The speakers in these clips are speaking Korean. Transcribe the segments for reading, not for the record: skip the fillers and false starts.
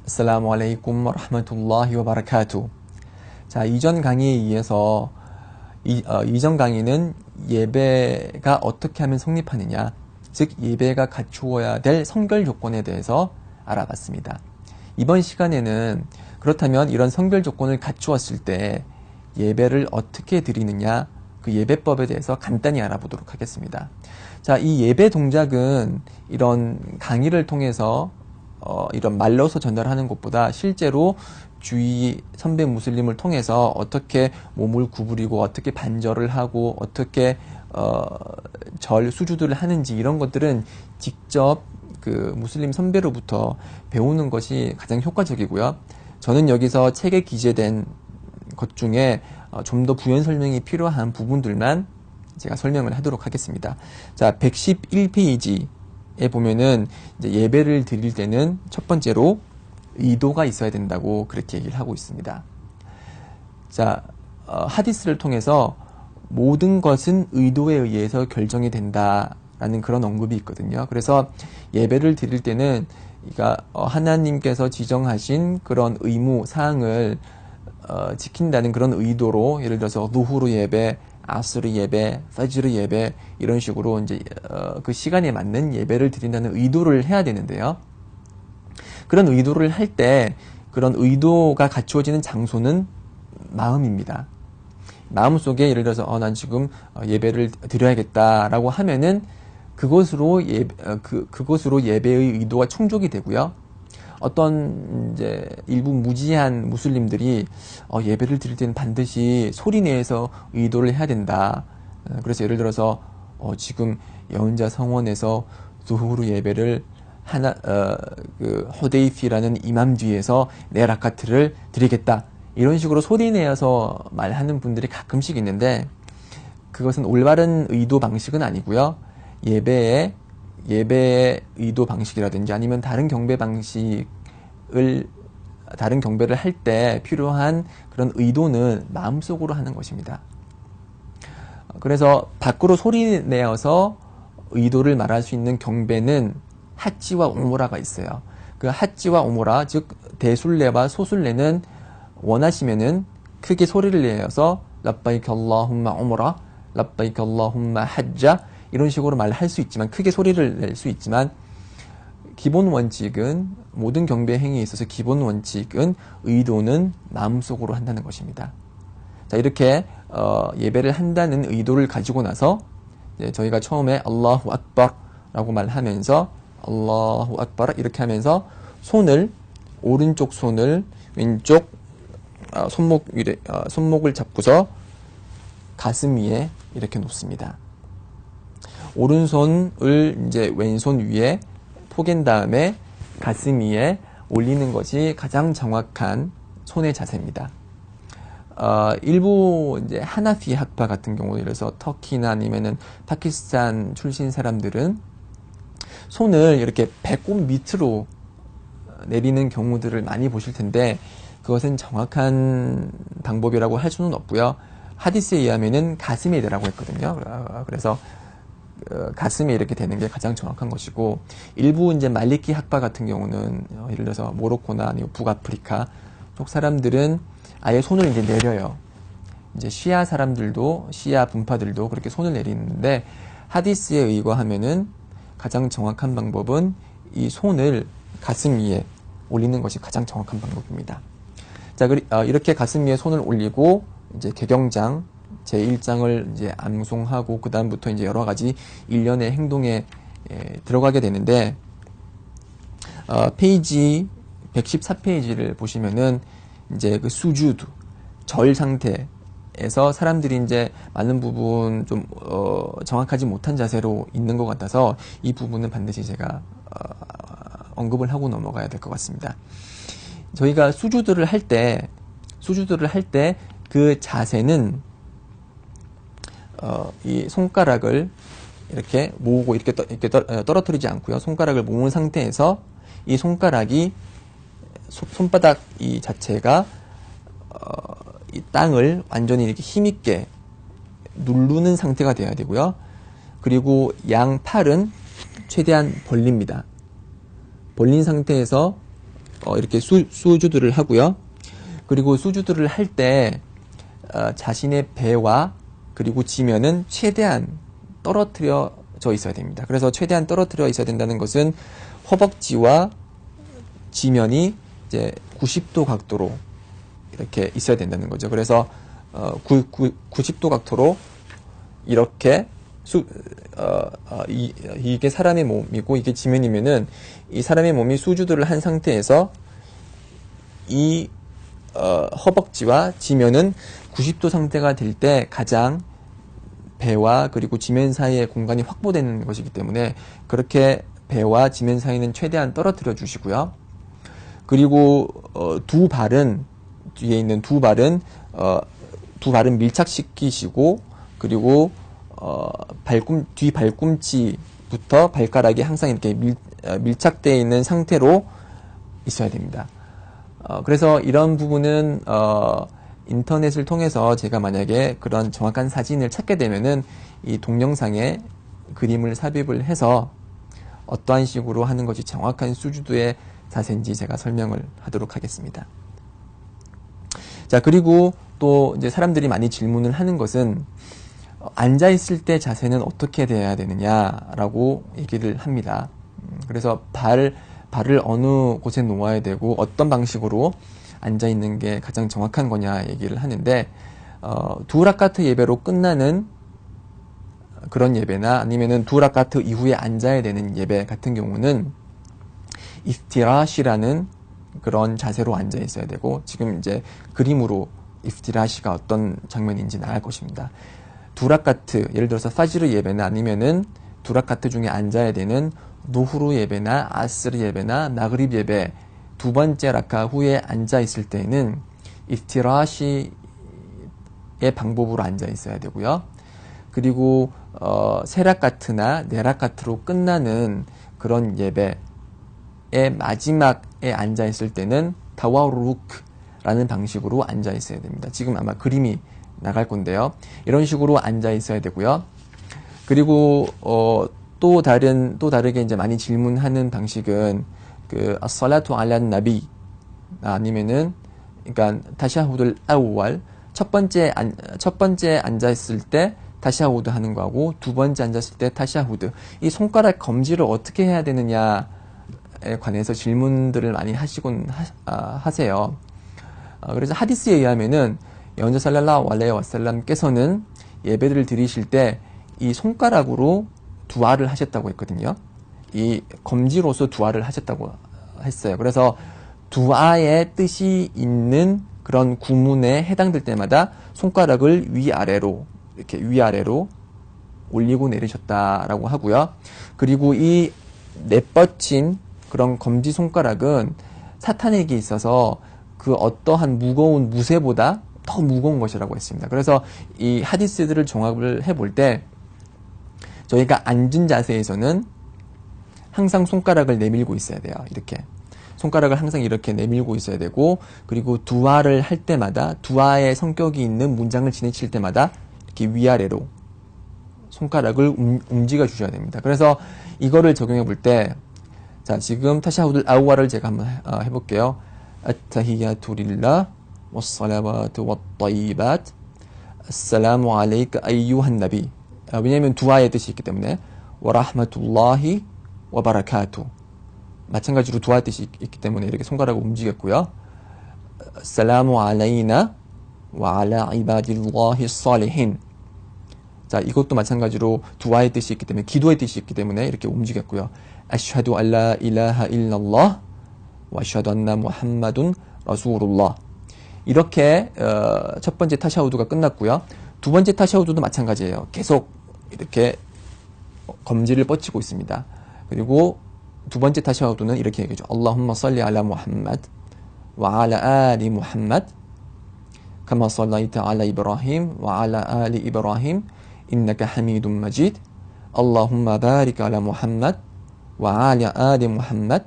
assalamu alaikum wa rahmatullahi wa barakatuh. 자, 이전 강의에 의해서 이전 강의는 예배가 어떻게 하면 성립하느냐, 즉 예배가 갖추어야 될 성결 조건에 대해서 알아봤습니다. 이번 시간에는 그렇다면 이런 성결 조건을 갖추었을 때 예배를 어떻게 드리느냐, 그 예배법에 대해서 간단히 알아보도록 하겠습니다. 자, 이 예배 동작은 이런 강의를 통해서 이런 말로서 전달하는 것보다 실제로 주위 선배 무슬림을 통해서 어떻게 몸을 구부리고 어떻게 반절을 하고 어떻게 수주들을 하는지 이런 것들은 직접 그 무슬림 선배로부터 배우는 것이 가장 효과적이고요. 저는 여기서 책에 기재된 것 중에 좀 더 부연 설명이 필요한 부분들만 제가 설명을 하도록 하겠습니다. 자, 111페이지에 보면은 이제 예배를 드릴 때는 첫 번째로 의도가 있어야 된다고 그렇게 얘기를 하고 있습니다. 자, 하디스를 통해서 모든 것은 의도에 의해서 결정이 된다라는 그런 언급이 있거든요. 그래서 예배를 드릴 때는 하나님께서 지정하신 그런 의무 사항을 지킨다는 그런 의도로, 예를 들어서 누후르 예배, 아스르 예배, 파지르 예배 이런 식으로 이제 그 시간에 맞는 예배를 드린다는 의도를 해야 되는데요. 그런 의도를 할 때 그런 의도가 갖추어지는 장소는 마음입니다. 마음속에 예를 들어서 난 지금 예배를 드려야겠다라고 하면은 그것으로 예배의 의도가 충족이 되고요. 어떤 이제 일부 무지한 무슬림들이 예배를 드릴 때는 반드시 소리 내서 의도를 해야 된다. 그래서 예를 들어서 지금 여혼자 성원에서 두후르 예배를 호데이피라는 이맘 뒤에서 네 라카트를 드리겠다. 이런 식으로 소리 내어서 말하는 분들이 가끔씩 있는데, 그것은 올바른 의도 방식은 아니고요. 예배의 의도 방식이라든지 아니면 다른 경배를 할 때 필요한 그런 의도는 마음속으로 하는 것입니다. 그래서 밖으로 소리 내어서 의도를 말할 수 있는 경배는 하찌와 우무라가 있어요. 그 하찌와 우무라, 즉 대술례와 소술례는 원하시면은 크게 소리를 내어서 labbaik Allahumma 우무라, labbaik Allahumma hajja 이런 식으로 말할 수 있지만, 크게 소리를 낼 수 있지만, 기본 원칙은, 모든 경배 행위에 있어서 기본 원칙은 의도는 마음속으로 한다는 것입니다. 자, 이렇게 예배를 한다는 의도를 가지고 나서 저희가 처음에 알라후 악바라고 말하면서 알라후 악바 이렇게 하면서 오른쪽 손을 왼쪽 손목을 잡고서 가슴 위에 이렇게 놓습니다. 오른손을 이제 왼손 위에 포갠 다음에 가슴 위에 올리는 것이 가장 정확한 손의 자세입니다. 일부 이제 하나피 학파 같은 경우, 예를 들어서 터키나 아니면은 파키스탄 출신 사람들은 손을 이렇게 배꼽 밑으로 내리는 경우들을 많이 보실 텐데, 그것은 정확한 방법이라고 할 수는 없고요. 하디스에 의하면은 가슴에 대라고 했거든요. 그래서 가슴에 이렇게 되는 게 가장 정확한 것이고, 일부 이제 말리키 학파 같은 경우는 예를 들어서 모로코나 아니면 북아프리카 쪽 사람들은 아예 손을 이제 내려요. 이제 시아 분파들도 그렇게 손을 내리는데, 하디스에 의거하면은 가장 정확한 방법은 이 손을 가슴 위에 올리는 것이 가장 정확한 방법입니다. 자, 이렇게 가슴 위에 손을 올리고 이제 개경장 제1장을 이제 암송하고 그 다음부터 이제 여러 가지 일련의 행동에 들어가게 되는데, 페이지 114페이지를 보시면은 이제 그 수주드 절 상태에서 사람들이 이제 많은 부분 좀 정확하지 못한 자세로 있는 것 같아서 이 부분은 반드시 제가 언급을 하고 넘어가야 될 것 같습니다. 저희가 수주드를 할 때 그 자세는 이 손가락을 이렇게 모으고 이렇게 떨어뜨리지 않고요. 손가락을 모은 상태에서 이 손가락이 손바닥 이 자체가 이 땅을 완전히 이렇게 힘있게 누르는 상태가 되어야 되고요. 그리고 양 팔은 최대한 벌립니다. 벌린 상태에서 이렇게 수주들을 하고요. 그리고 수주들을 할 때 자신의 배와 그리고 지면은 최대한 떨어뜨려져 있어야 됩니다. 그래서 최대한 떨어뜨려 있어야 된다는 것은 허벅지와 지면이 이제 90도 각도로 이렇게 있어야 된다는 거죠. 그래서 90도 각도로 이렇게 이게 사람의 몸이고 이게 지면이면은 이 사람의 몸이 수주들을 한 상태에서 이 허벅지와 지면은 90도 상태가 될 때 가장 배와 그리고 지면 사이의 공간이 확보되는 것이기 때문에 그렇게 배와 지면 사이는 최대한 떨어뜨려 주시고요. 그리고 두 발은 뒤에 있는 두 발은 밀착시키시고 그리고 뒤 발꿈치부터 발가락이 항상 이렇게 밀착되어 있는 상태로 있어야 됩니다. 그래서 이런 부분은 인터넷을 통해서 제가 만약에 그런 정확한 사진을 찾게 되면은 이 동영상에 그림을 삽입을 해서 어떠한 식으로 하는 것이 정확한 수주도의 자세인지 제가 설명을 하도록 하겠습니다. 자, 그리고 또 이제 사람들이 많이 질문을 하는 것은 앉아있을 때 자세는 어떻게 돼야 되느냐라고 얘기를 합니다. 그래서 발을 어느 곳에 놓아야 되고 어떤 방식으로 앉아있는 게 가장 정확한 거냐 얘기를 하는데 두 라카트 예배로 끝나는 그런 예배나 아니면은 두 라카트 이후에 앉아야 되는 예배 같은 경우는 이프티라시라는 그런 자세로 앉아 있어야 되고 지금 이제 그림으로 이프티라시가 어떤 장면인지 나갈 것입니다. 두 라카트 예를 들어서 파지르 예배나 아니면은 두 라카트 중에 앉아야 되는 노후루 예배나 아스르 예배나 나그립 예배 두 번째 라카 후에 앉아 있을 때는 이프티라시의 방법으로 앉아 있어야 되고요. 그리고 세 라카트나 네 라카트로 끝나는 그런 예배의 마지막에 앉아 있을 때는 타와루크라는 방식으로 앉아 있어야 됩니다. 지금 아마 그림이 나갈 건데요. 이런 식으로 앉아 있어야 되고요. 그리고 또 다르게 이제 많이 질문하는 방식은 그 as-salatu ala nabi 아니면은 그러니까 타샤후드를 아우왈 첫 번째 앉아 있을 때 타샤후드 하는 거하고 두 번째 앉았을 때 타샤후드 이 손가락 검지를 어떻게 해야 되느냐에 관해서 질문들을 많이 하세요. 그래서 하디스에 의하면은 연자 살랄라hu 알레이 와살람께서는 예배를 드리실 때 이 손가락으로 두아를 하셨다고 했거든요. 이 검지로서 두아를 하셨다고 했어요. 그래서 두아의 뜻이 있는 그런 구문에 해당될 때마다 손가락을 위아래로 이렇게 위아래로 올리고 내리셨다라고 하고요. 그리고 이 내뻗친 그런 검지 손가락은 사탄에게 있어서 그 어떠한 무거운 무쇠보다 더 무거운 것이라고 했습니다. 그래서 이 하디스들을 종합을 해볼 때 저희가 앉은 자세에서는 항상 손가락을 내밀고 있어야 돼요. 이렇게 손가락을 항상 이렇게 내밀고 있어야 되고 그리고 두아를 할 때마다 두아의 성격이 있는 문장을 지내칠 때마다 이렇게 위아래로 손가락을 움직여 주셔야 됩니다. 그래서 이거를 적용해 볼 때 자, 지금 타샤후드 아우아를 제가 한번 해볼게요. 아타히야투 릴라 wassalawatu wattayibat assalamu alayka ayyuhan nabi 왜냐하면 두아의 뜻이 있기 때문에 와라흐마툴라히 와바라카투 마찬가지로 두아의 뜻이 있기 때문에 이렇게 손가락을 움직였고요. 살라무 알라이나 와 알라 이바딜라히 살리힌 자 이것도 마찬가지로 두아의 뜻이 있기 때문에 기도의 뜻이 있기 때문에 이렇게 움직였고요. 아슈하두 알라 일라하 일랄lah 와 아슈하두 안나 무함마둔 라수룰lah 이렇게 첫 번째 타샤우드가 끝났고요. 두 번째 타샤우드도 마찬가지예요. 계속 이렇게 검지를 뻗치고 있습니다. 그리고 두 번째 타샤우드는 이렇게 얘기하죠. Allahumma salli ala Muhammad wa ala ali Muhammad kama sallaita ala Ibrahim wa ala ali Ibrahim innaka hamidun majid Allahumma barik ala Muhammad wa ala ali Muhammad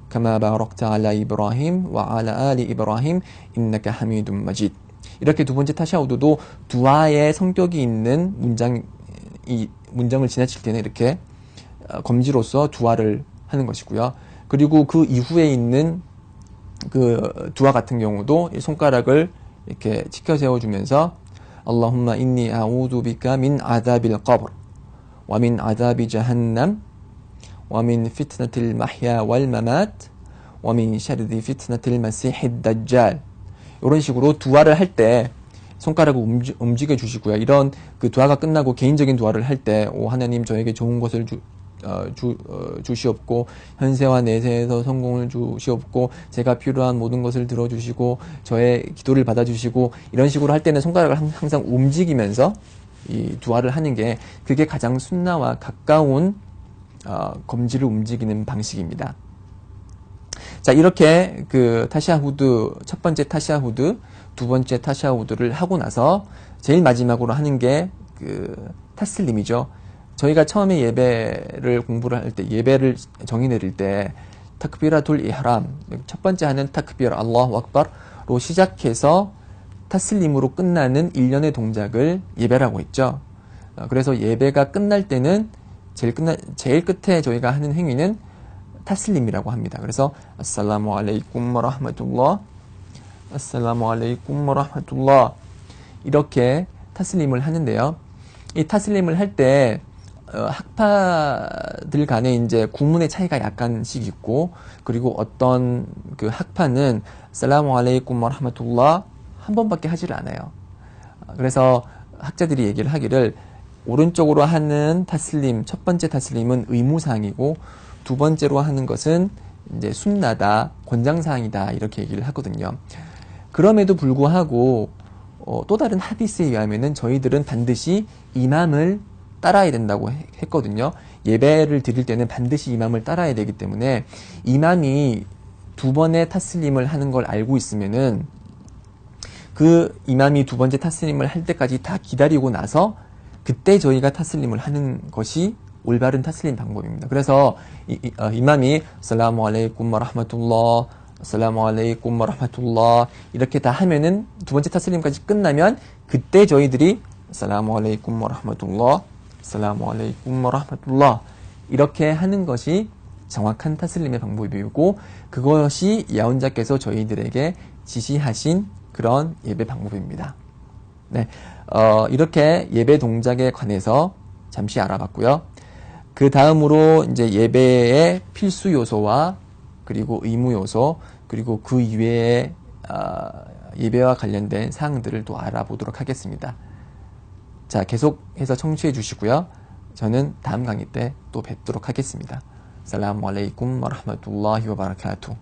kama barakta ala Ibrahim wa ala ali Ibrahim innaka hamidun majid 이렇게 두 번째 타샤우드도 두아의 성격이 있는 이 문장을 지나칠 때는 이렇게 검지로서 두아를 하는 것이고요. 그리고 그 이후에 있는 그 두아 같은 경우도 이 손가락을 이렇게 치켜 세워주면서 Allahumma inni a'udhu bika min 아자bil qabr wa min 아자비 jahannam wa min fitnatil mahya wal mamat wa min sharri fitnatil masihid dajjal. 이런 식으로 두아를 할 때 손가락을 움직여 주시고요. 이런 그 두아가 끝나고 개인적인 두아를 할 때, 오 하나님 저에게 좋은 것을 주시옵고 현세와 내세에서 성공을 주시옵고 제가 필요한 모든 것을 들어주시고 저의 기도를 받아주시고, 이런 식으로 할 때는 손가락을 항상 움직이면서 이 두아를 하는 게 그게 가장 순나와 가까운 검지를 움직이는 방식입니다. 자, 이렇게 그 타샤후드, 첫 번째 타샤후드, 두 번째 타샤후드를 하고 나서 제일 마지막으로 하는 게 그 타슬림이죠. 저희가 처음에 예배를 공부를 할 때, 예배를 정의 내릴 때 타크비라툴 이하람, 첫 번째 하는 타크비라 알라후 악바로 시작해서 타슬림으로 끝나는 일련의 동작을 예배라고 했죠. 그래서 예배가 끝날 때는 제일 끝에 저희가 하는 행위는 타슬림이라고 합니다. 그래서 아살라무 알레이쿰 와라흐마툴라, 아살라무 알레이쿰 와라흐마툴라, 이렇게 타슬림을 하는데요. 이 타슬림을 할 때 학파들 간에 이제 구문의 차이가 약간씩 있고, 그리고 어떤 그 학파는 살라무 알레이쿰 와라흐마툴라 한 번밖에 하지를 않아요. 그래서 학자들이 얘기를 하기를, 오른쪽으로 하는 타슬림, 첫 번째 타슬림은 의무사항이고 두 번째로 하는 것은 이제 순나다, 권장사항이다, 이렇게 얘기를 하거든요. 그럼에도 불구하고 또 다른 하디스에 의하면은 저희들은 반드시 이맘을 따라야 된다고 했거든요. 예배를 드릴 때는 반드시 이맘을 따라야 되기 때문에 이맘이 두 번의 타슬림을 하는 걸 알고 있으면은 그 이맘이 두 번째 타슬림을 할 때까지 다 기다리고 나서 그때 저희가 타슬림을 하는 것이 올바른 타슬림 방법입니다. 그래서 이맘이 살라무 알레이쿰 와라흐마툴라, 살라무 알레이쿰 와라흐마툴라 이렇게 다 하면은 두 번째 타슬림까지 끝나면 그때 저희들이 살라무 알레이쿰 와라흐마툴라, 살라무 알레이쿰 와라흐마툴라 이렇게 하는 것이 정확한 타슬림의 방법이고, 그것이 야혼자께서 저희들에게 지시하신 그런 예배 방법입니다. 네, 이렇게 예배 동작에 관해서 잠시 알아봤고요. 그 다음으로 이제 예배의 필수 요소와 그리고 의무 요소, 그리고 그 이외의 예배와 관련된 사항들을 또 알아보도록 하겠습니다. 자, 계속해서 청취해 주시고요. 저는 다음 강의 때 또 뵙도록 하겠습니다. 살라무 알레이쿰 와라흐마툴라히 와바라카투.